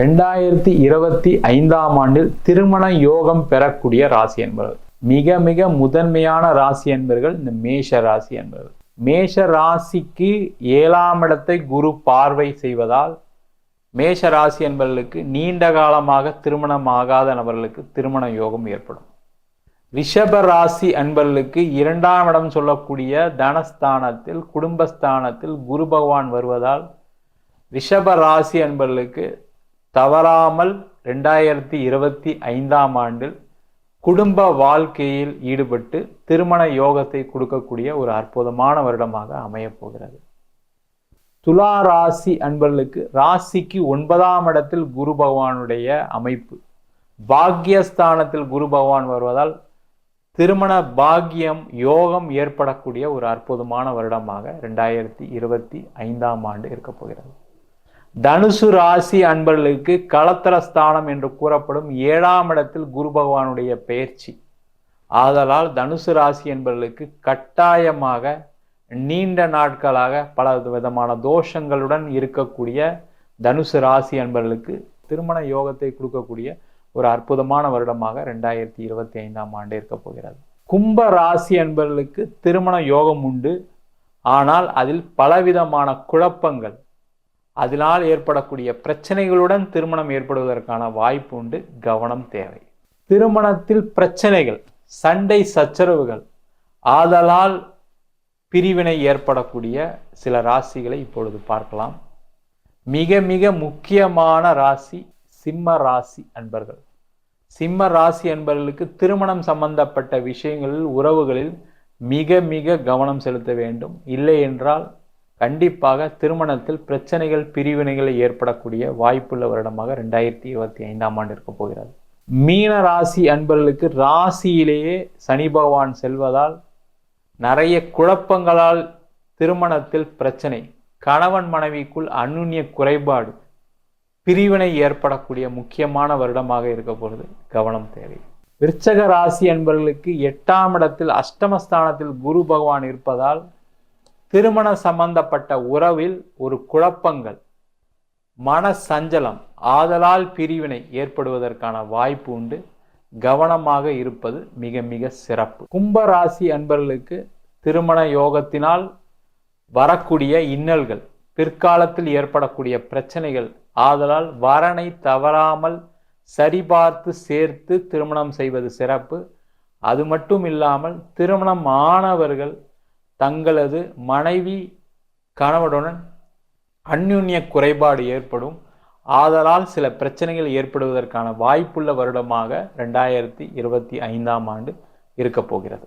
2025ஆம் ஆண்டில் திருமண யோகம் பெறக்கூடிய ராசி என்பவர்கள். மிக மிக முதன்மையான ராசி என்பவர்கள் இந்த மேஷ ராசி என்பவர்கள். மேஷ ராசிக்கு 7ஆம் இடத்தை குரு பார்வை செய்வதால் மேஷ ராசி என்பவர்களுக்கு நீண்ட காலமாக திருமணம் ஆகாத நபர்களுக்கு திருமண யோகம் ஏற்படும். ரிஷப ராசி அன்பர்களுக்கு 2ஆம் இடம் சொல்லக்கூடிய தனஸ்தானத்தில் குடும்பஸ்தானத்தில் குரு பகவான் வருவதால் ரிஷப ராசி அன்பர்களுக்கு தவறாமல் 2025ஆம் ஆண்டில் குடும்ப வாழ்க்கையில் ஈடுபட்டு திருமண யோகத்தை கொடுக்கக்கூடிய ஒரு அற்புதமான வருடமாக அமையப் போகிறது. துலா ராசி அன்பர்களுக்கு ராசிக்கு 9ஆம் இடத்தில் குரு பகவானுடைய அமைப்பு, பாக்யஸ்தானத்தில் குரு பகவான் வருவதால் திருமண பாக்கியம் யோகம் ஏற்படக்கூடிய ஒரு அற்புதமான வருடமாக 2025ஆம் ஆண்டு இருக்க போகிறது. தனுசு ராசி அன்பர்களுக்கு களத்திரஸ்தானம் என்று கூறப்படும் 7ஆம் இடத்தில் குரு பகவானுடைய பெயர்ச்சி. ஆதலால் தனுசு ராசி என்பவர்களுக்கு கட்டாயமாக நீண்ட நாட்களாக பல விதமான தோஷங்களுடன் இருக்கக்கூடிய தனுசு ராசி அன்பர்களுக்கு திருமண யோகத்தை கொடுக்கக்கூடிய ஒரு அற்புதமான வருடமாக 2025ஆம் ஆண்டு இருக்க போகிறது. கும்ப ராசி அன்பர்களுக்கு திருமண யோகம் உண்டு. ஆனால் அதில் பலவிதமான குழப்பங்கள், அதனால் ஏற்படக்கூடிய பிரச்சனைகளுடன் திருமணம் ஏற்படுவதற்கான வாய்ப்பு உண்டு. கவனம் தேவை. திருமணத்தில் பிரச்சனைகள், சண்டை சச்சரவுகள், ஆதலால் பிரிவினை ஏற்படக்கூடிய சில ராசிகளை இப்பொழுது பார்க்கலாம். மிக மிக முக்கியமான ராசி சிம்ம ராசி அன்பர்கள். சிம்ம ராசி அன்பர்களுக்கு திருமணம் சம்பந்தப்பட்ட விஷயங்களில் உறவுகளில் மிக மிக கவனம் செலுத்த வேண்டும். இல்லை என்றால் கண்டிப்பாக திருமணத்தில் பிரச்சனைகள் பிரிவினைகள் ஏற்படக்கூடிய வாய்ப்புள்ள வருடமாக 2025ஆம் ஆண்டு இருக்க போகிறது. மீன ராசி அன்பர்களுக்கு ராசியிலேயே சனி பகவான் செல்வதால் நிறைய குழப்பங்களால் திருமணத்தில் பிரச்சனை, கணவன் மனைவிக்குள் அந்யுன்ய குறைபாடு, பிரிவினை ஏற்படக்கூடிய முக்கியமான வருடமாக இருக்க போகிறது. கவனம் தேவை. விருச்சக ராசி அன்பர்களுக்கு 8ஆம் இடத்தில் அஷ்டமஸ்தானத்தில் குரு பகவான் இருப்பதால் திருமண சம்பந்தப்பட்ட உறவில் ஒரு குழப்பங்கள், மன சஞ்சலம், ஆதலால் பிரிவினை ஏற்படுவதற்கான வாய்ப்பு உண்டு. கவனமாக இருப்பது மிக மிக சிறப்பு. கும்ப ராசி அன்பர்களுக்கு திருமண யோகத்தினால் வரக்கூடிய இன்னல்கள், பிற்காலத்தில் ஏற்படக்கூடிய பிரச்சனைகள், ஆதலால் வரனை தவறாமல் சரிபார்த்து சேர்த்து திருமணம் செய்வது சிறப்பு. அது மட்டும் இல்லாமல் திருமணம் ஆனவர்கள் தங்களது மனைவி கணவனுடன் அந்யுன்ய குறைபாடு ஏற்படும். ஆதலால் சில பிரச்சனைகள் ஏற்படுவதற்கான வாய்ப்புள்ள வருடமாக 2025ஆம் ஆண்டு இருக்க போகிறது.